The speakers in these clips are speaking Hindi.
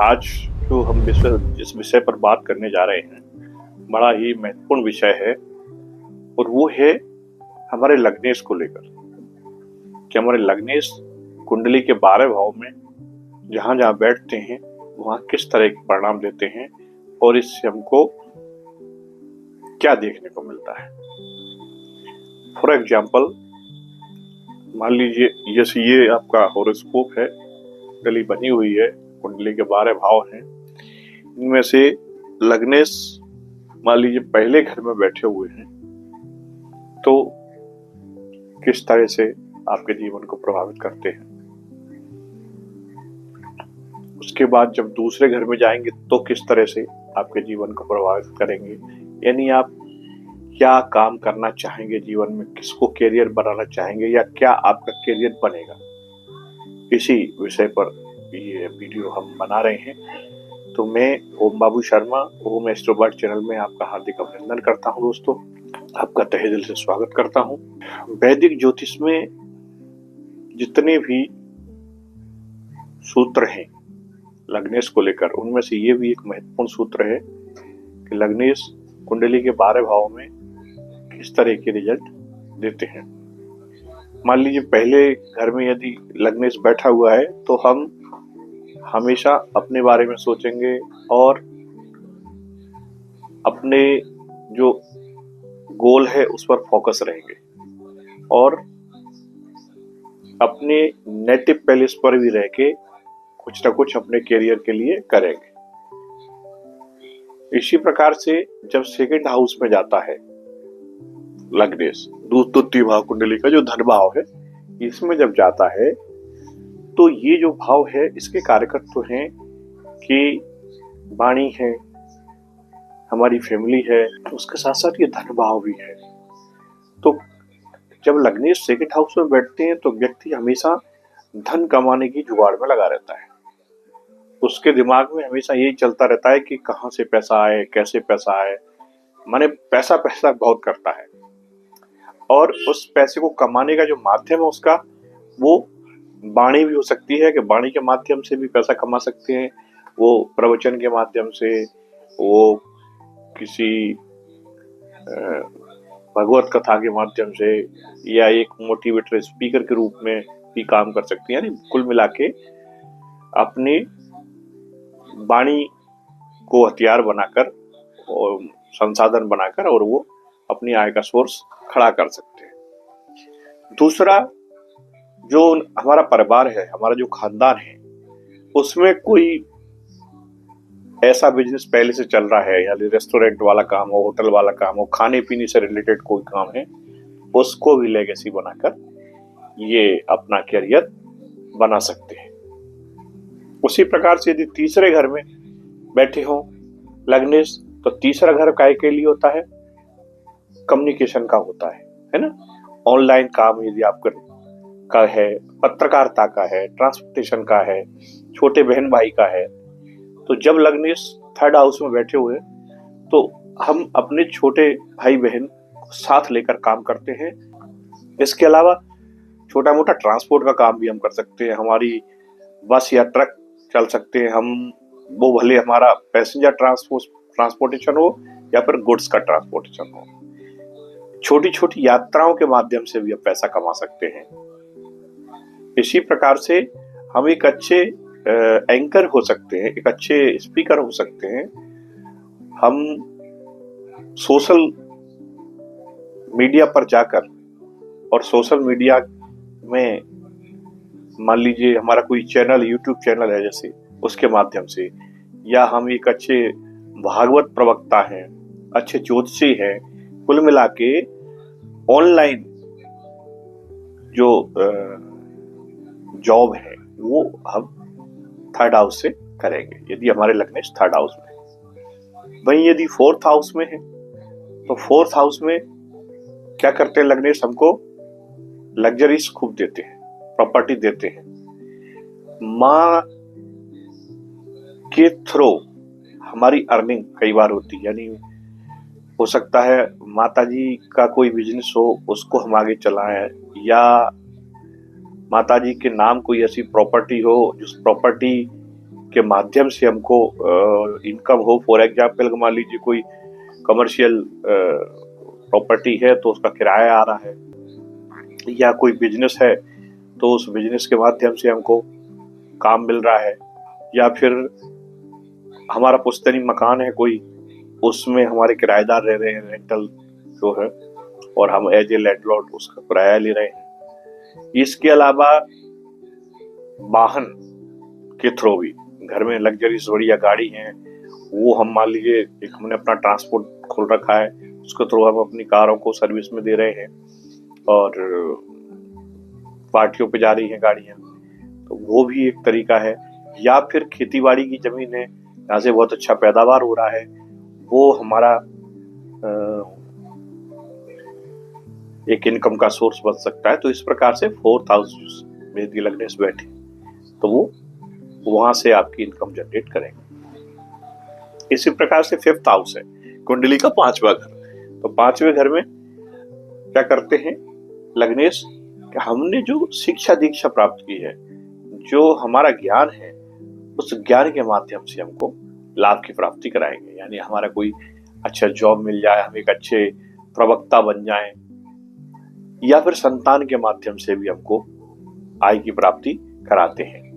आज जो हम जिस विषय पर बात करने जा रहे हैं, बड़ा ही महत्वपूर्ण विषय है और वो है हमारे लग्नेश को लेकर कि हमारे लग्नेश कुंडली के 12 भाव में जहाँ जहाँ बैठते हैं वहाँ किस तरह के परिणाम देते हैं और इससे हमको क्या देखने को मिलता है। फॉर एग्जाम्पल, मान लीजिए जैसे ये आपका हॉरोस्कोप है, कुंडली बनी हुई है, कुंडली के 12 भाव हैं, इनमें से लग्नेश मान लीजिए पहले घर में बैठे हुए हैं तो किस तरह से आपके जीवन को प्रभावित करते हैं। उसके बाद जब दूसरे घर में जाएंगे तो किस तरह से आपके जीवन को प्रभावित करेंगे, यानी आप क्या काम करना चाहेंगे जीवन में, किसको कैरियर बनाना चाहेंगे या क्या आपका कैरियर बनेगा, इसी विषय पर ये वीडियो हम बना रहे हैं। तो मैं ओम बाबू शर्मा ओम एस्ट्रोबर्ड चैनल में आपका हार्दिक अभिनंदन करता हूं। दोस्तों, आपका तहे दिल से स्वागत करता हूं। वैदिक ज्योतिष में जितने भी सूत्र हैं लग्नेश को लेकर, उनमें से ये भी एक महत्वपूर्ण सूत्र है कि लग्नेश कुंडली के 12 भाव में किस तरह के रिजल्ट देते हैं। मान लीजिए पहले घर में यदि लग्नेश बैठा हुआ है तो हम हमेशा अपने बारे में सोचेंगे और अपने जो गोल है उस पर फोकस रहेंगे और अपने नेटिव पैलेस पर भी रह के कुछ ना कुछ अपने करियर के लिए करेंगे। इसी प्रकार से जब सेकंड हाउस में जाता है लग्नेश, द्वितीय भाव कुंडली का जो धन भाव है, इसमें जब जाता है तो ये जो भाव है इसके कारक तो हैं कि वाणी है, हमारी फैमिली है, उसके साथ साथ ये धन भाव भी है। तो जब लग्नेश सेकंड हाउस में बैठते हैं तो व्यक्ति हमेशा धन कमाने की जुगाड़ में लगा रहता है। उसके दिमाग में हमेशा यही चलता रहता है कि कहाँ से पैसा आए, कैसे पैसा आए, माने पैसा पैसा बहुत करता है। और उस पैसे को कमाने का जो माध्यम है उसका, वो वाणी भी हो सकती है कि वाणी के माध्यम से भी पैसा कमा सकते हैं, वो प्रवचन के माध्यम से, वो किसी भगवत कथा के माध्यम से या एक मोटिवेटर स्पीकर के रूप में भी काम कर सकती है। यानी कुल मिला के अपनी वाणी को हथियार बनाकर और संसाधन बनाकर और वो अपनी आय का सोर्स खड़ा कर सकते हैं। दूसरा, जो हमारा परिवार है, हमारा जो खानदान है, उसमें कोई ऐसा बिजनेस पहले से चल रहा है, यानी रेस्टोरेंट वाला काम हो, होटल वाला काम हो, खाने पीने से रिलेटेड कोई काम है, उसको भी लेगेसी बनाकर ये अपना करियर बना सकते हैं। उसी प्रकार से यदि तीसरे घर में बैठे हो लग्नेश, तो तीसरा घर काय के लिए होता है? कम्युनिकेशन का होता है ना। ऑनलाइन काम यदि आपका का है, पत्रकारिता का है, ट्रांसपोर्टेशन का है, छोटे बहन भाई का है, तो जब लग्नेश थर्ड हाउस में बैठे हुए तो हम अपने छोटे भाई बहन को साथ लेकर काम करते हैं। इसके अलावा छोटा मोटा ट्रांसपोर्ट का काम भी हम कर सकते हैं। हमारी बस या ट्रक चल सकते हैं हम, वो भले हमारा पैसेंजर ट्रांसपोर्टेशन हो या फिर गुड्स का ट्रांसपोर्टेशन हो। छोटी छोटी यात्राओं के माध्यम से भी हम पैसा कमा सकते हैं। इसी प्रकार से हम एक अच्छे एंकर हो सकते हैं, एक अच्छे स्पीकर हो सकते हैं। हम सोशल मीडिया पर जाकर और सोशल मीडिया में मान लीजिए हमारा कोई चैनल, यूट्यूब चैनल है जैसे, उसके माध्यम से, या हम एक अच्छे भागवत प्रवक्ता हैं, अच्छे ज्योतिषी हैं, कुल मिला के ऑनलाइन जो जॉब है वो हम थर्ड हाउस से करेंगे यदि हमारे लग्नेश थर्ड हाउस में। वहीं यदि फोर्थ हाउस में है तो फोर्थ हाउस में क्या करते हैं लग्नेश? हमको लग्जरीज खूब देते हैं, प्रॉपर्टी देते हैं। माँ के थ्रू हमारी अर्निंग कई बार होती है, यानी हो सकता है माताजी का कोई बिजनेस हो, उसको हम आगे चलाएं, या माताजी के नाम कोई ऐसी प्रॉपर्टी हो जिस प्रॉपर्टी के माध्यम से हमको इनकम हो। फॉर एग्जाम्पल मान लीजिए कोई कमर्शियल प्रॉपर्टी है तो उसका किराया आ रहा है, या कोई बिजनेस है तो उस बिजनेस के माध्यम से हमको काम मिल रहा है, या फिर हमारा पुश्तैनी मकान है कोई, उसमें हमारे किराएदार रह रहे हैं, रेंटल जो है, और हम एज ए लैंडलॉर्ड उसका किराया ले रहे हैं। इसके अलावा वाहन के थ्रू भी घर में लग्जरीज बढ़िया गाड़ी है, वो हम मान लीजिए एक हमने अपना ट्रांसपोर्ट खोल रखा है, उसके थ्रू हम अपनी कारों को सर्विस में दे रहे हैं और पार्टियों पे जा रही हैं गाड़ियां, तो वो भी एक तरीका है। या फिर खेतीबाड़ी की जमीन है, यहाँ से बहुत अच्छा पैदावार हो रहा है, वो हमारा एक इनकम का सोर्स बन सकता है। तो इस प्रकार से 4th हाउस में यदि लग्नेश बैठे तो वो वहां से आपकी इनकम जनरेट करेंगे। इसी प्रकार से 5th हाउस है कुंडली का 5वां घर। तो 5वें घर में क्या करते हैं लग्नेश, कि हमने जो शिक्षा दीक्षा प्राप्त की है, जो हमारा ज्ञान है, उस ज्ञान के माध्यम से हमको लाभ की प्राप्ति कराएंगे। यानी हमारा कोई अच्छा जॉब मिल जाए, हम एक अच्छे प्रवक्ता बन जाएं, या फिर संतान के माध्यम से भी हमको आय की प्राप्ति कराते हैं।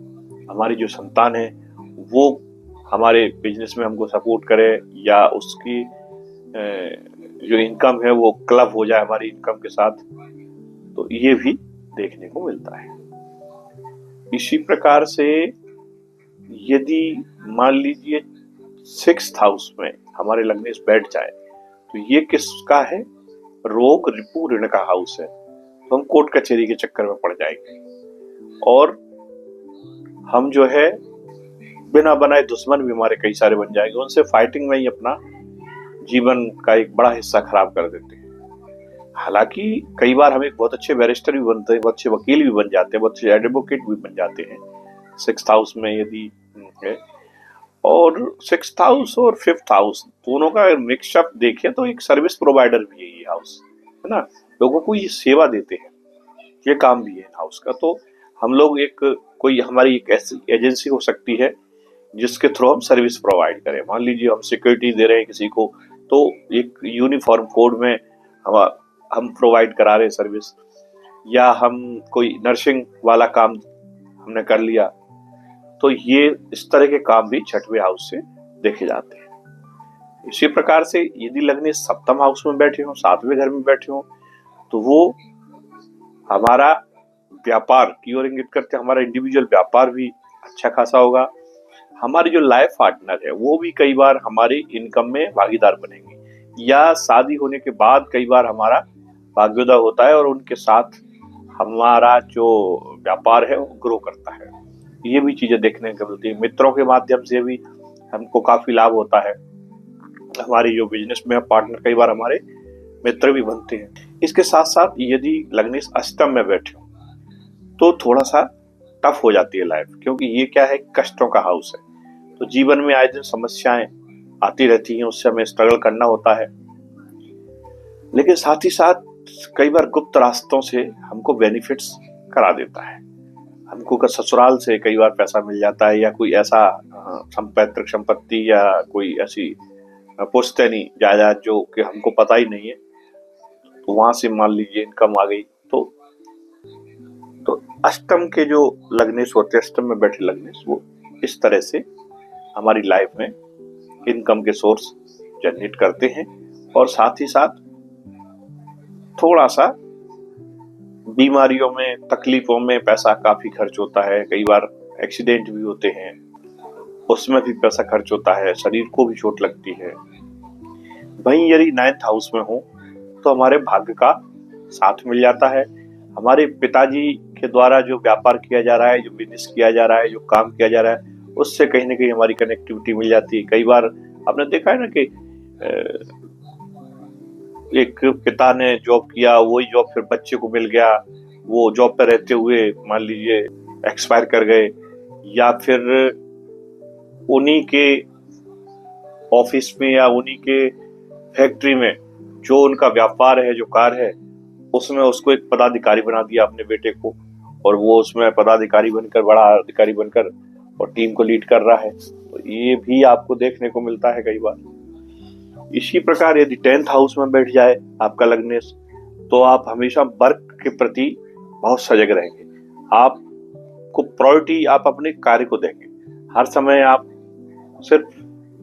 हमारी जो संतान है वो हमारे बिजनेस में हमको सपोर्ट करे, या उसकी जो इनकम है वो क्लब हो जाए हमारी इनकम के साथ, तो ये भी देखने को मिलता है। इसी प्रकार से यदि मान लीजिए 6th हाउस में हमारे लग्नेश बैठ जाए तो ये किसका है, रोग रिपु ऋण का हाउस है। तो हम कोर्ट कचहरी के चक्कर में पड़ जाएंगे और हम जो है बिना बनाए दुश्मन भी हमारे कई सारे बन जाएंगे, उनसे फाइटिंग में ही अपना जीवन का एक बड़ा हिस्सा खराब कर देते हैं। हालांकि कई बार हम एक बहुत अच्छे बैरिस्टर भी बनते हैं, बहुत अच्छे वकील भी बन जाते हैं, बहुत अच्छे एडवोकेट भी बन जाते हैं 6th हाउस में यदि है। और 6th हाउस और 5th हाउस दोनों का मिक्सअप देखें तो एक सर्विस प्रोवाइडर भी है ये हाउस, है ना। लोगों को ये सेवा देते हैं, ये काम भी है हाउस का। तो हम लोग कोई हमारी एक ऐसी एजेंसी हो सकती है जिसके थ्रू हम सर्विस प्रोवाइड करें। मान लीजिए हम सिक्योरिटी दे रहे हैं किसी को, तो एक यूनिफॉर्म कोड में हम प्रोवाइड करा रहे हैं सर्विस, या हम कोई नर्सिंग वाला काम हमने कर लिया, तो ये इस तरह के काम भी 6वें हाउस से देखे जाते हैं। इसी प्रकार से यदि लग्नेश 7th हाउस में बैठे हो, 7वें घर में बैठे हो, तो वो हमारा व्यापार की ओर इंगित करते हैं। हमारा इंडिविजुअल व्यापार भी अच्छा खासा होगा। हमारी जो लाइफ पार्टनर है वो भी कई बार हमारी इनकम में भागीदार बनेंगे, या शादी होने के बाद कई बार हमारा भाग्योदय होता है और उनके साथ हमारा जो व्यापार है वो ग्रो करता है। ये भी चीजें देखने को मिलती है। मित्रों के माध्यम से भी हमको काफी लाभ होता है। हमारी जो बिजनेस में पार्टनर कई बार हमारे मित्र भी बनते हैं। इसके साथ साथ यदि लग्नेश अष्टम में बैठे हो तो थोड़ा सा टफ हो जाती है लाइफ, क्योंकि ये क्या है, कष्टों का हाउस है। तो जीवन में आए दिन समस्याएं आती रहती हैं, उससे हमें स्ट्रगल करना होता है। लेकिन साथ ही साथ कई बार गुप्त रास्तों से हमको बेनिफिट्स करा देता है। हमको ससुराल से कई बार पैसा मिल जाता है, या कोई ऐसा पैतृक संपत्ति या कोई ऐसी पुश्तैनी जायदाद जो कि हमको पता ही नहीं है, तो वहां से मान लीजिए इनकम आ गई। तो अष्टम के जो लग्नेश होते हैं, अष्टम में बैठे लग्नेश, वो इस तरह से हमारी लाइफ में इनकम के सोर्स जनरेट करते हैं। और साथ ही साथ थोड़ा सा बीमारियों में, तकलीफों में पैसा काफी खर्च होता है। कई बार एक्सीडेंट भी होते हैं, उसमें भी पैसा खर्च होता है, शरीर को भी चोट लगती है। वहीं यदि 9th हाउस में हो तो हमारे भाग्य का साथ मिल जाता है। हमारे पिताजी के द्वारा जो व्यापार किया जा रहा है, जो बिजनेस किया जा रहा है, जो काम किया जा रहा है, उससे कहीं ना कहीं हमारी कनेक्टिविटी मिल जाती है। कई बार आपने देखा है ना कि एक पिता ने जॉब किया, वही जॉब फिर बच्चे को मिल गया, वो जॉब पे रहते हुए मान लीजिए एक्सपायर कर गए, या फिर उन्हीं के ऑफिस में या उन्हीं के फैक्ट्री में जो उनका व्यापार है, जो कार है, उसमें उसको एक पदाधिकारी बना दिया अपने बेटे को, और वो उसमें पदाधिकारी बनकर, बड़ा अधिकारी बनकर और टीम को लीड कर रहा है, तो ये भी आपको देखने को मिलता है कई बार। इसी प्रकार यदि 10th हाउस में बैठ जाए आपका लग्नेश, तो आप हमेशा वर्क के प्रति बहुत सजग रहेंगे। आपको प्रायोरिटी आप अपने कार्य को देंगे, हर समय आप सिर्फ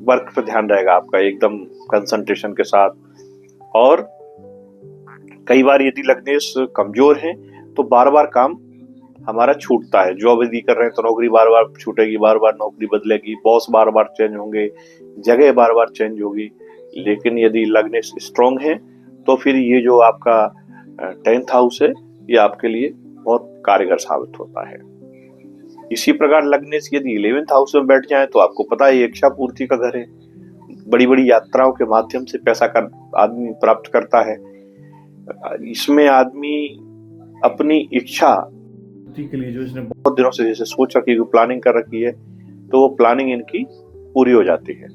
वर्क पर ध्यान रहेगा आपका एकदम कंसंट्रेशन के साथ। और कई बार यदि लग्नेश कमजोर है तो बार बार काम हमारा छूटता है। जॉब यदि कर रहे हैं तो नौकरी बार बार छूटेगी, बार बार नौकरी बदलेगी, बॉस बार बार चेंज होंगे, जगह बार बार चेंज होगी। लेकिन यदि लग्नेश स्ट्रांग है तो फिर ये जो आपका 10th हाउस है ये आपके लिए बहुत कारगर साबित होता है। इसी प्रकार लग्नेश यदि 11th हाउस में बैठ जाए तो आपको पता है इच्छा पूर्ति का घर है। बड़ी बड़ी यात्राओं के माध्यम से पैसा कर आदमी प्राप्त करता है। इसमें आदमी अपनी इच्छा के लिए जो इसने बहुत दिनों से जैसे सोच रखी है, प्लानिंग कर रखी है, तो वो प्लानिंग इनकी पूरी हो जाती है।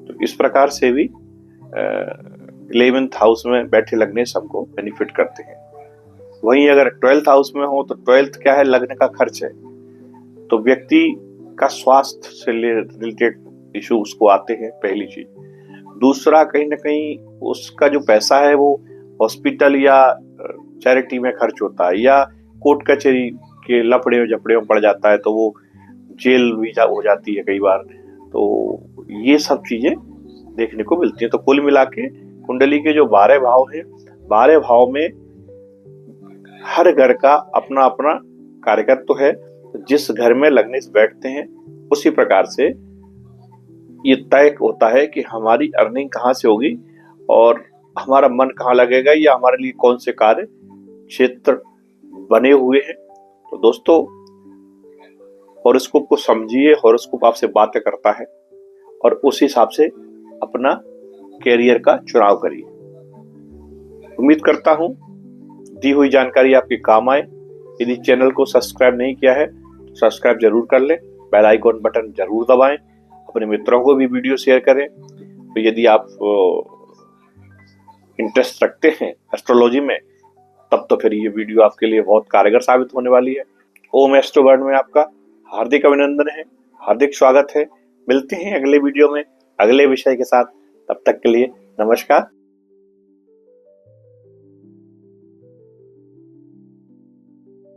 तो इस प्रकार से भी 11th हाउस में बैठे लग्नेश हमको बेनिफिट करते हैं। वहीं अगर 12th हाउस में हो तो 12th क्या है, लग्न का खर्च है, तो व्यक्ति का स्वास्थ्य से रिलेटेड इशू उसको आते हैं, पहली चीज। दूसरा, कहीं ना कहीं उसका जो पैसा है वो हॉस्पिटल या चैरिटी में खर्च होता है, या कोर्ट कचहरी के लफड़े झपड़े में पड़ जाता है, तो वो जेल भी हो जाती है कई बार। तो ये सब चीजें देखने को मिलती है। तो कुल मिला के कुंडली के जो 12 भाव हैं, 12 भाव में हर घर का अपना अपना कार्यकर्ता है। जिस घर में लग्नेश बैठते हैं उसी प्रकार से ये तय होता है कि हमारी अर्निंग कहाँ से होगी और हमारा मन कहाँ लगेगा, या हमारे लिए कौन से कार्य क्षेत्र बने हुए हैं। तो दोस्तों, हॉरोस्कोप को समझिए, हॉरोस्कोप आपसे बातें करता है और उस हिसाब से अपना कैरियर का चुनाव करिए। उम्मीद करता हूं दी हुई जानकारी आपके काम आए। यदि चैनल को सब्सक्राइब नहीं किया है तो सब्सक्राइब जरूर कर लें, बेल आइकॉन बटन जरूर दबाएं, अपने मित्रों को भी वीडियो शेयर करें। तो यदि आप इंटरेस्ट रखते हैं एस्ट्रोलॉजी में, तब तो फिर ये वीडियो आपके लिए बहुत कारगर साबित होने वाली है। ओम एस्ट्रो वर्ल्ड में आपका हार्दिक अभिनंदन है, हार्दिक स्वागत है। मिलते हैं अगले वीडियो में अगले विषय के साथ। तब तक के लिए नमस्कार।